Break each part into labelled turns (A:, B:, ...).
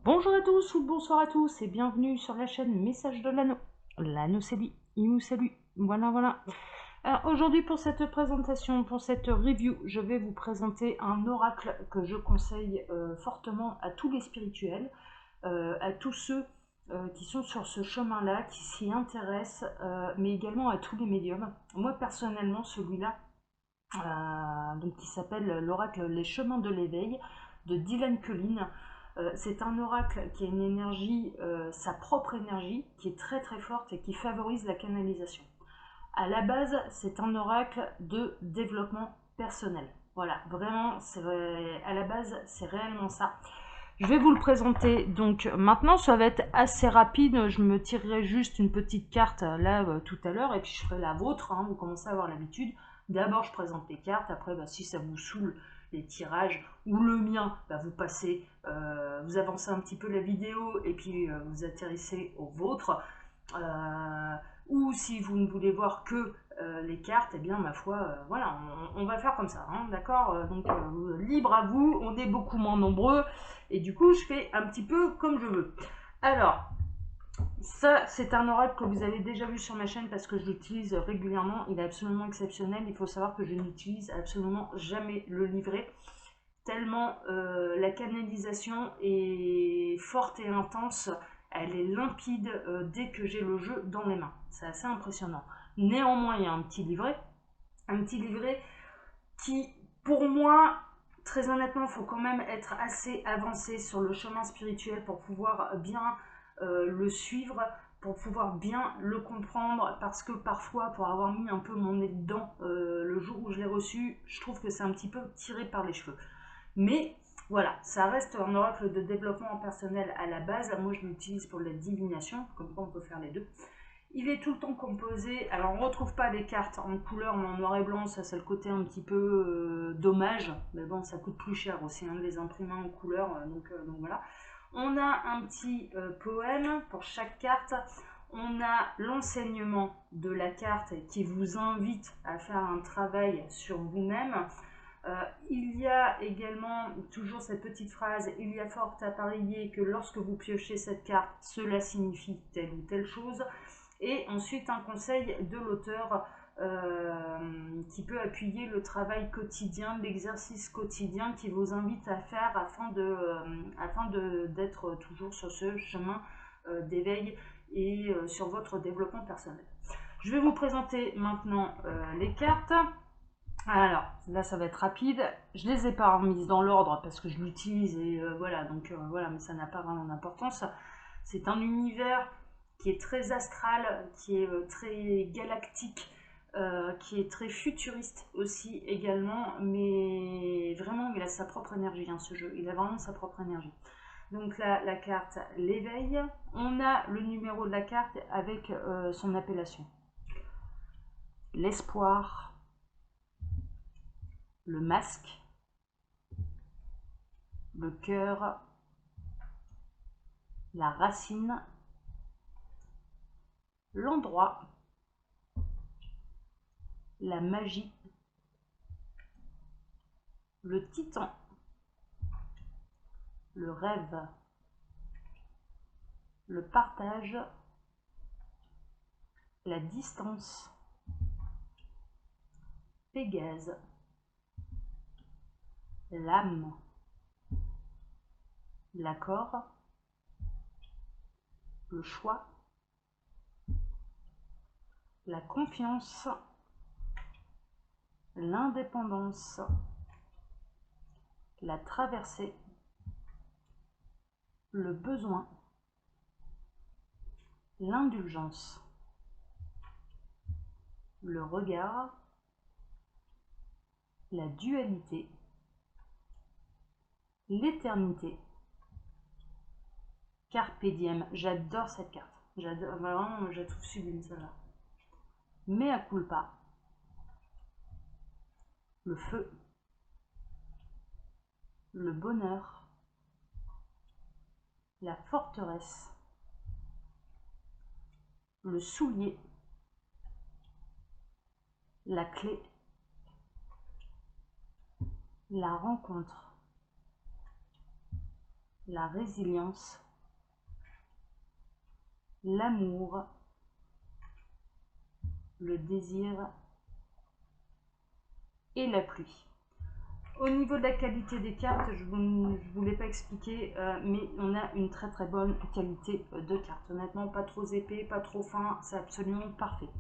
A: Bonjour à tous ou bonsoir à tous et bienvenue sur la chaîne Message de l'Anneau. L'Anneau c'est dit, il nous salue. Voilà. Alors aujourd'hui pour cette présentation, pour cette review, je vais vous présenter un oracle que je conseille fortement à tous les spirituels, à tous ceux qui sont sur ce chemin-là, qui s'y intéressent, mais également à tous les médiums. Moi personnellement, celui-là, donc qui s'appelle l'oracle Les Chemins de l'éveil de Dylan Cullen. C'est un oracle qui a une énergie, sa propre énergie, qui est très très forte et qui favorise la canalisation. À la base, c'est un oracle de développement personnel. Voilà, vraiment, à la base, c'est réellement ça. Je vais vous le présenter donc maintenant, ça va être assez rapide, je me tirerai juste une petite carte là tout à l'heure et puis je ferai la vôtre, hein, vous commencez à avoir l'habitude. D'abord je présente les cartes, après si ça vous saoule les tirages ou le mien, vous passez, vous avancez un petit peu la vidéo et puis vous atterrissez au vôtre. Ou si vous ne voulez voir que les cartes, et bien ma foi, voilà, on va faire comme ça, hein, d'accord. Donc libre à vous, on est beaucoup moins nombreux, et du coup je fais un petit peu comme je veux. Alors, ça c'est un oracle que vous avez déjà vu sur ma chaîne parce que je l'utilise régulièrement, il est absolument exceptionnel, il faut savoir que je n'utilise absolument jamais le livret, tellement la canalisation est forte et intense, elle est limpide dès que j'ai le jeu dans les mains. C'est assez impressionnant. Néanmoins, il y a un petit livret qui, pour moi, très honnêtement, il faut quand même être assez avancé sur le chemin spirituel pour pouvoir bien le suivre, pour pouvoir bien le comprendre, parce que parfois, pour avoir mis un peu mon nez dedans le jour où je l'ai reçu, je trouve que c'est un petit peu tiré par les cheveux. Mais voilà, ça reste un oracle de développement personnel à la base. Moi, je l'utilise pour la divination, comme quoi on peut faire les deux. Il est tout le temps composé. Alors, on ne retrouve pas des cartes en couleur, mais en noir et blanc. Ça, c'est le côté un petit peu dommage. Mais bon, ça coûte plus cher aussi de les imprimer en couleur. Donc voilà. On a un petit poème pour chaque carte. On a l'enseignement de la carte qui vous invite à faire un travail sur vous-même. Il y a également toujours cette petite phrase, il y a fort à parier que lorsque vous piochez cette carte, cela signifie telle ou telle chose. Et ensuite un conseil de l'auteur qui peut appuyer le travail quotidien, l'exercice quotidien qui vous invite à faire afin d'être toujours sur ce chemin d'éveil et sur votre développement personnel. Je vais vous présenter maintenant les cartes. Alors, là ça va être rapide. Je les ai pas remises dans l'ordre parce que je l'utilise et voilà, voilà, mais ça n'a pas vraiment d'importance. C'est un univers qui est très astral, qui est très galactique, qui est très futuriste aussi également, mais vraiment il a sa propre énergie, hein, ce jeu, il a vraiment sa propre énergie. Donc là, la carte l'éveil, on a le numéro de la carte avec son appellation. L'espoir, le masque, le cœur, la racine, l'endroit, la magie, le titan, le rêve, le partage, la distance, Pégase, l'âme, l'accord, le choix, la confiance, l'indépendance, la traversée, le besoin, l'indulgence, le regard, la dualité, l'éternité, carpe diem. J'adore cette carte. J'adore, vraiment, je la trouve sublime celle-là. Mea culpa, le feu, le bonheur, la forteresse, le soulier, la clé, la rencontre, la résilience, l'amour, le désir et la pluie. Au niveau de la qualité des cartes, je ne vous l'ai pas expliqué, mais on a une très très bonne qualité de cartes. Honnêtement, pas trop épais, pas trop fin, c'est absolument parfait.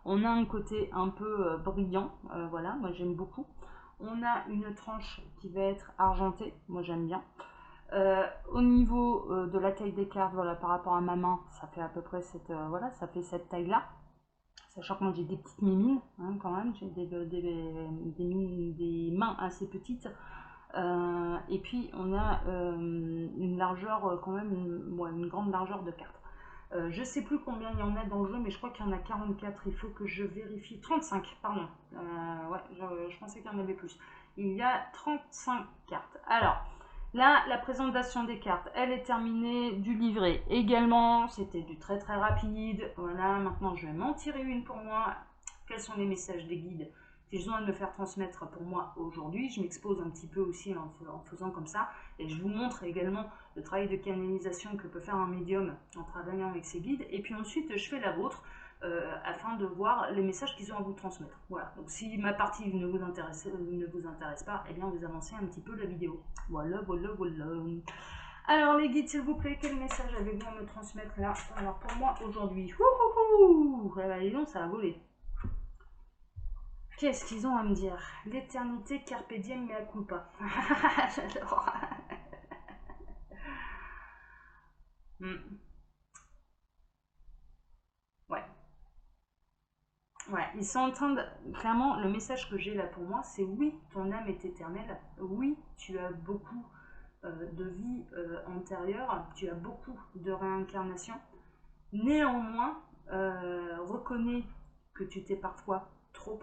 A: On a un côté un peu brillant, voilà, moi j'aime beaucoup. On a une tranche qui va être argentée, moi j'aime bien. Au niveau de la taille des cartes, voilà, par rapport à ma main, ça fait à peu près cette, voilà, ça fait cette taille-là. Sachant que moi j'ai des petites mimines, hein, quand même, j'ai des mains assez petites. Et puis on a une largeur, quand même, une grande largeur de cartes. Je sais plus combien il y en a dans le jeu, mais je crois qu'il y en a 44, il faut que je vérifie. 35, pardon. Ouais, je pensais qu'il y en avait plus. Il y a 35 cartes. Alors, là, la présentation des cartes, elle est terminée, du livret également, c'était du très très rapide. Voilà, maintenant je vais m'en tirer une pour moi. Quels sont les messages des guides qu'ils ont à me faire transmettre pour moi aujourd'hui? Je m'expose un petit peu aussi en faisant comme ça. Et je vous montre également le travail de canalisation que peut faire un médium en travaillant avec ses guides. Et puis ensuite, je fais la vôtre. Afin de voir les messages qu'ils ont à vous transmettre. Voilà, donc si ma partie ne vous intéresse pas, eh bien vous avancez un petit peu la vidéo. Voilà, voilà, voilà. Alors les guides, s'il vous plaît, quel message avez-vous à me transmettre là? Alors pour moi aujourd'hui, dis donc, ça a volé. Qu'est-ce qu'ils ont à me dire? L'éternité, carpe diem, mea culpa. J'adore. Ouais. Ouais, ils sont en train de... Clairement, le message que j'ai là pour moi, c'est oui, ton âme est éternelle. Oui, tu as beaucoup de vie antérieure. Tu as beaucoup de réincarnation. Néanmoins, reconnais que tu t'es parfois trop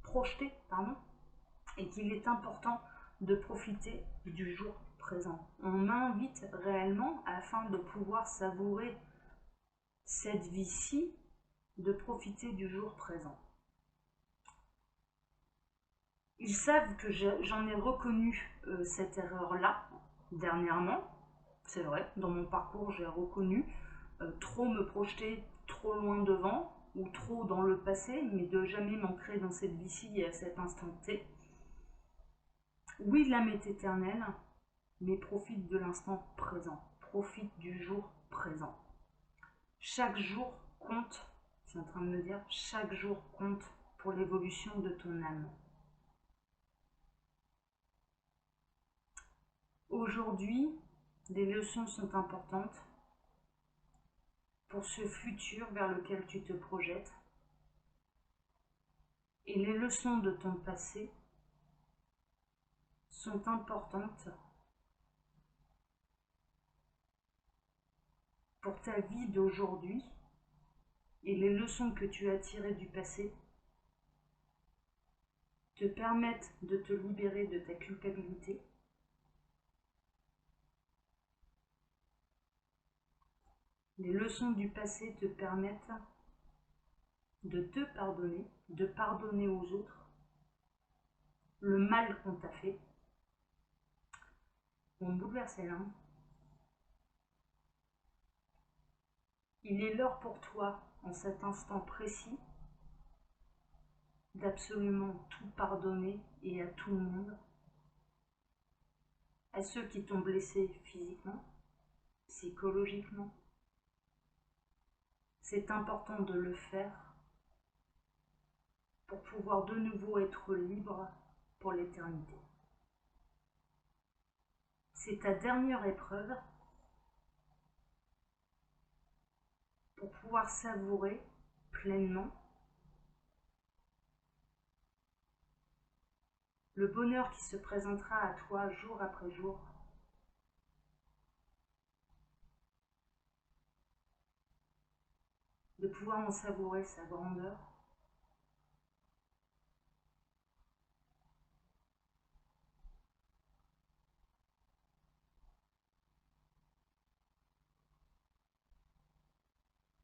A: projeté, pardon, et qu'il est important de profiter du jour présent. On m'invite réellement, afin de pouvoir savourer cette vie-ci, de profiter du jour présent. Ils savent que j'en ai reconnu cette erreur-là dernièrement. C'est vrai, dans mon parcours, j'ai reconnu trop me projeter trop loin devant ou trop dans le passé, mais de jamais m'ancrer dans cette vie-ci et à cet instant T. Oui, l'âme est éternelle, mais profite de l'instant présent. Profite du jour présent. Chaque jour compte, c'est en train de me dire, chaque jour compte pour l'évolution de ton âme. Aujourd'hui, les leçons sont importantes pour ce futur vers lequel tu te projettes. Et les leçons de ton passé sont importantes pour ta vie d'aujourd'hui. Et les leçons que tu as tirées du passé te permettent de te libérer de ta culpabilité. Les leçons du passé te permettent de te pardonner, de pardonner aux autres le mal qu'on t'a fait. On me bouleverse là. Il est l'heure pour toi, en cet instant précis, d'absolument tout pardonner et à tout le monde, à ceux qui t'ont blessé physiquement, psychologiquement. C'est important de le faire pour pouvoir de nouveau être libre pour l'éternité. C'est ta dernière épreuve pour pouvoir savourer pleinement le bonheur qui se présentera à toi jour après jour. De pouvoir en savourer sa grandeur.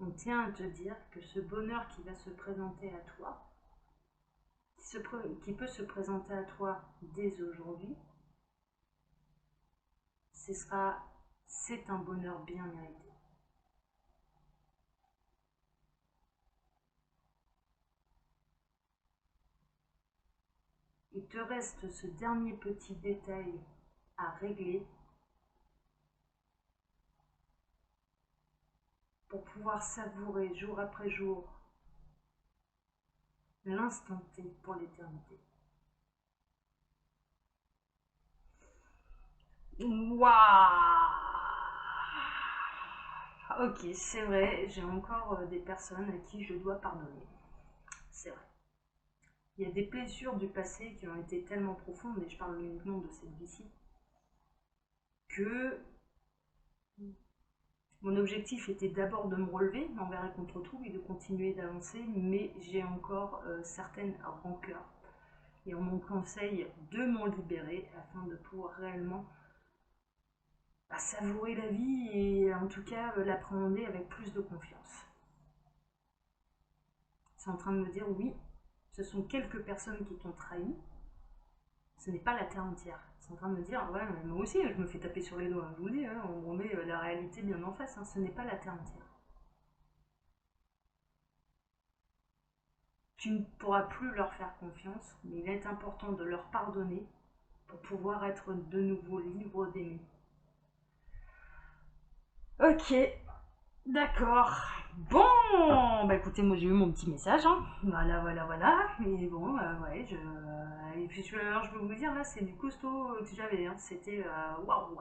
A: On tient à te dire que ce bonheur qui va se présenter à toi, qui peut se présenter à toi dès aujourd'hui, ce sera c'est un bonheur bien mérité. Il te reste ce dernier petit détail à régler pour pouvoir savourer jour après jour l'instant T pour l'éternité. Waouh! Ok, c'est vrai, j'ai encore des personnes à qui je dois pardonner. C'est vrai. Il y a des blessures du passé qui ont été tellement profondes, et je parle uniquement de cette vie-ci, que mon objectif était d'abord de me relever envers et contre tout et de continuer d'avancer, mais j'ai encore certaines rancœurs. Et on me conseille de m'en libérer afin de pouvoir réellement savourer la vie et en tout cas l'appréhender avec plus de confiance. C'est en train de me dire oui, ce sont quelques personnes qui t'ont trahi, ce n'est pas la terre entière. C'est en train de me dire ouais, mais moi aussi je me fais taper sur les doigts, je vous dis, hein, on remet la réalité bien en face, hein, ce n'est pas la terre entière. Tu ne pourras plus leur faire confiance, mais il est important de leur pardonner pour pouvoir être de nouveau libre d'aimer. Ok, d'accord. Bon, bah écoutez, moi j'ai eu mon petit message, hein. Voilà, voilà, voilà. Mais bon, ouais, et puis alors, je peux vous dire, là, c'est du costaud que j'avais, hein. C'était, waouh,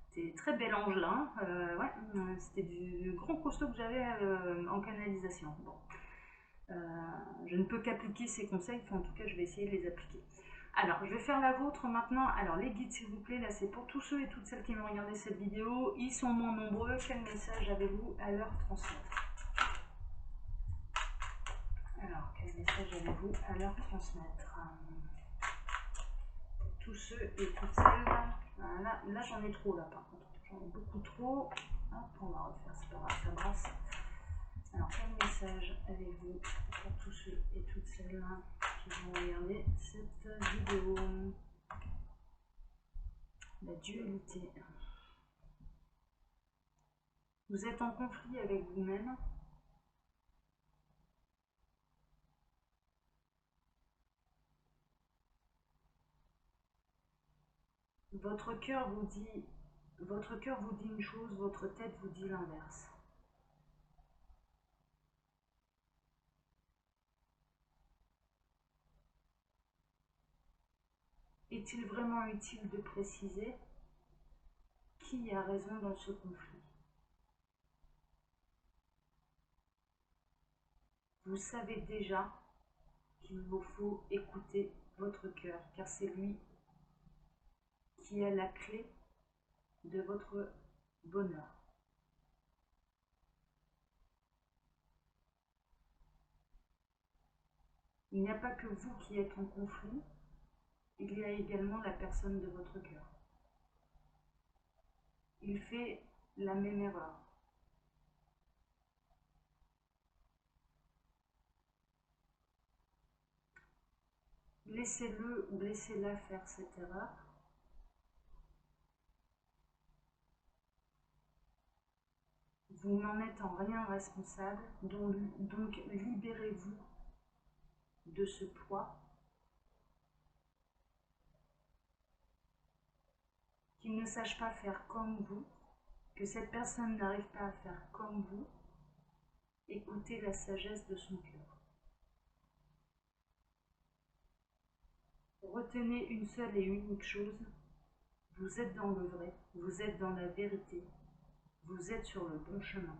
A: c'était très bel angelin. Ouais, c'était du grand costaud que j'avais en canalisation. Bon, je ne peux qu'appliquer ces conseils, enfin, en tout cas, je vais essayer de les appliquer. Alors, je vais faire la vôtre maintenant. Alors, les guides, s'il vous plaît, là, c'est pour tous ceux et toutes celles qui vont regarder cette vidéo. Ils sont moins nombreux. Quel message avez-vous à leur transmettre? Alors, quel message avez-vous à leur transmettre? Pour tous ceux et toutes celles. Voilà. Là, j'en ai trop, là, par contre. J'en ai beaucoup trop. Hop, on va refaire, c'est pas grave, ça brasse. Alors, quel message avez-vous pour tous ceux et toutes celles qui vont regarder cette vidéo? La dualité. Vous êtes en conflit avec vous-même. Votre cœur vous dit une chose, votre tête vous dit l'inverse. Est-il vraiment utile de préciser qui a raison dans ce conflit? Vous savez déjà qu'il vous faut écouter votre cœur, car c'est lui qui a la clé de votre bonheur. Il n'y a pas que vous qui êtes en conflit, il y a également la personne de votre cœur. Il fait la même erreur. Laissez-le ou laissez-la faire cette erreur. Vous n'en êtes en rien responsable, donc libérez-vous de ce poids. Qu'il ne sache pas faire comme vous, que cette personne n'arrive pas à faire comme vous. Écoutez la sagesse de son cœur. Retenez une seule et unique chose, vous êtes dans le vrai, vous êtes dans la vérité, vous êtes sur le bon chemin.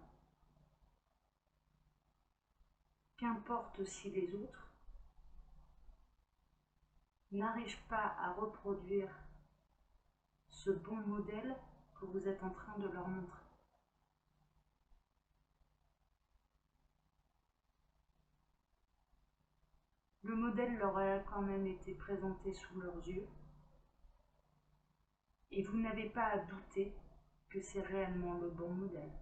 A: Qu'importe si les autres n'arrivent pas à reproduire ce bon modèle que vous êtes en train de leur montrer. Le modèle leur a quand même été présenté sous leurs yeux et vous n'avez pas à douter que c'est réellement le bon modèle.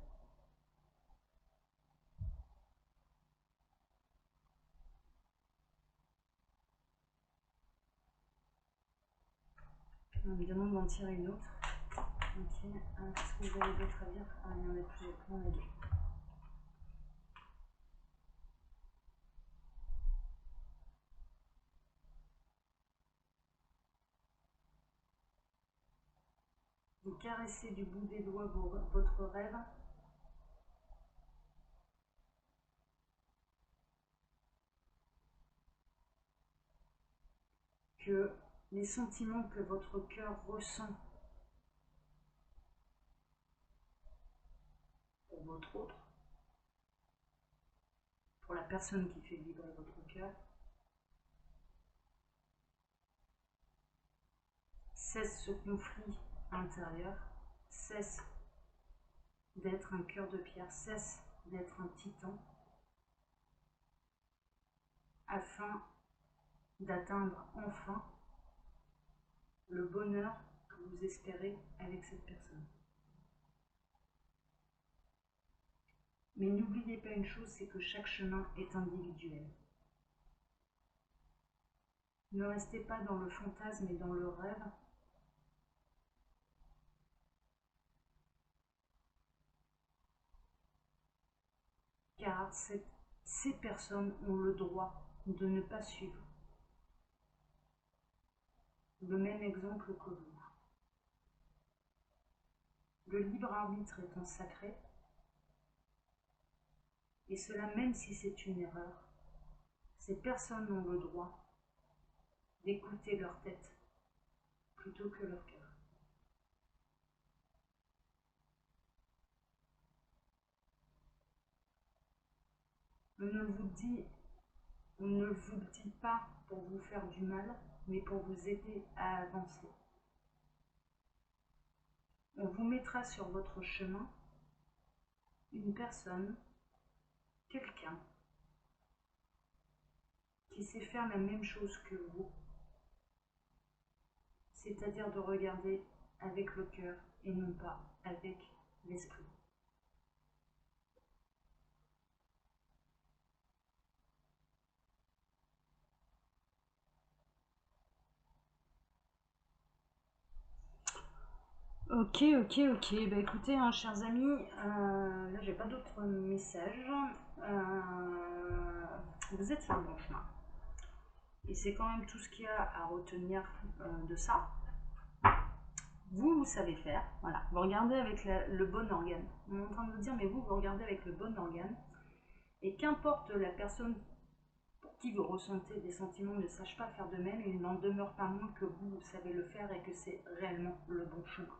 A: On me demande d'en tirer une autre. Ok, qu'est-ce que vous avez d'autre à dire? Ah, il y en a plusieurs, il y en a deux. Vous caressez du bout des doigts votre rêve. Que les sentiments que votre cœur ressent pour votre autre, pour la personne qui fait vibrer votre cœur, cesse ce conflit intérieur, cesse d'être un cœur de pierre, cesse d'être un titan, afin d'atteindre enfin le bonheur que vous espérez avec cette personne. Mais n'oubliez pas une chose, c'est que chaque chemin est individuel. Ne restez pas dans le fantasme et dans le rêve, car ces personnes ont le droit de ne pas suivre le même exemple que vous. Le libre arbitre étant sacré, et cela même si c'est une erreur, ces personnes ont le droit d'écouter leur tête plutôt que leur cœur. On ne vous le dit pas pour vous faire du mal, mais pour vous aider à avancer. On vous mettra sur votre chemin une personne, quelqu'un, qui sait faire la même chose que vous, c'est-à-dire de regarder avec le cœur et non pas avec l'esprit. Ok, bah écoutez, hein, chers amis, là j'ai pas d'autres messages. Vous êtes sur le bon chemin. Et c'est quand même tout ce qu'il y a à retenir de ça. Vous savez faire, voilà. Vous regardez avec le bon organe. On est en train de vous dire, mais vous regardez avec le bon organe. Et qu'importe la personne pour qui vous ressentez des sentiments ne sache pas faire de même, il n'en demeure pas moins que vous savez le faire et que c'est réellement le bon chemin.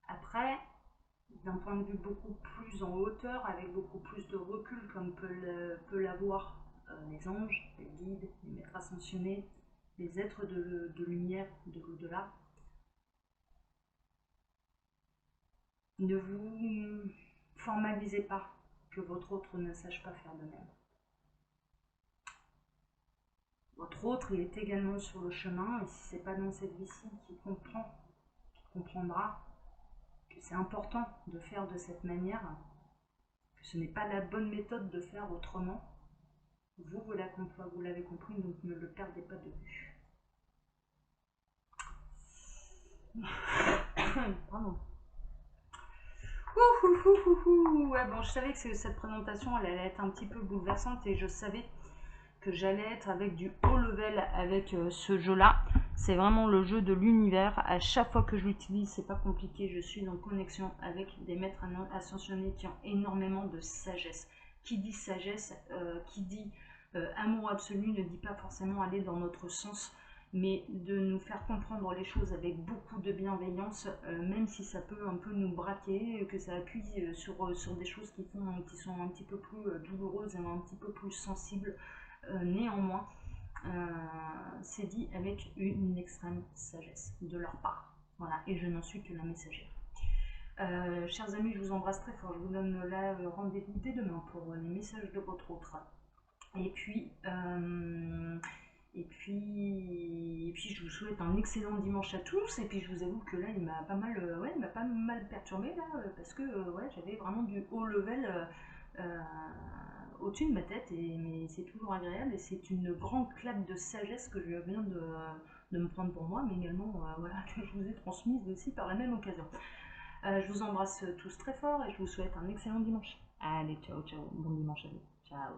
A: Après, d'un point de vue beaucoup plus en hauteur, avec beaucoup plus de recul, comme peut l'avoir les anges, les guides, les maîtres ascensionnés, les êtres de lumière de l'au-delà, ne vous formalisez pas que votre autre ne sache pas faire de même. Votre autre, il est également sur le chemin, et si ce n'est pas dans cette vie-ci qu'il comprendra que c'est important de faire de cette manière, que ce n'est pas la bonne méthode de faire autrement, vous l'avez compris, donc ne le perdez pas de vue. Pardon. Ouais, bon, je savais que cette présentation elle allait être un petit peu bouleversante et je savais que j'allais être avec du haut level avec ce jeu-là. C'est vraiment le jeu de l'univers. À chaque fois que je l'utilise, c'est pas compliqué. Je suis en connexion avec des maîtres ascensionnés qui ont énormément de sagesse. Qui dit sagesse, qui dit amour absolu, ne dit pas forcément aller dans notre sens, mais de nous faire comprendre les choses avec beaucoup de bienveillance, même si ça peut un peu nous braquer, que ça appuie sur des choses qui sont un petit peu plus douloureuses et un petit peu plus sensibles. Néanmoins, c'est dit avec une extrême sagesse de leur part. Voilà, et je n'en suis que la messagère. Chers amis, je vous embrasse très fort. Je vous donne là rendez-vous dès demain pour les messages de votre autre. Et puis, je vous souhaite un excellent dimanche à tous. Et puis, je vous avoue que là, il m'a pas mal perturbé là, parce que j'avais vraiment du haut level au-dessus de ma tête. Mais c'est toujours agréable et c'est une grande claque de sagesse que je viens de de me prendre pour moi, mais également voilà, que je vous ai transmise aussi par la même occasion. Je vous embrasse tous très fort et je vous souhaite un excellent dimanche. Allez, ciao, ciao, bon dimanche à vous. Ciao.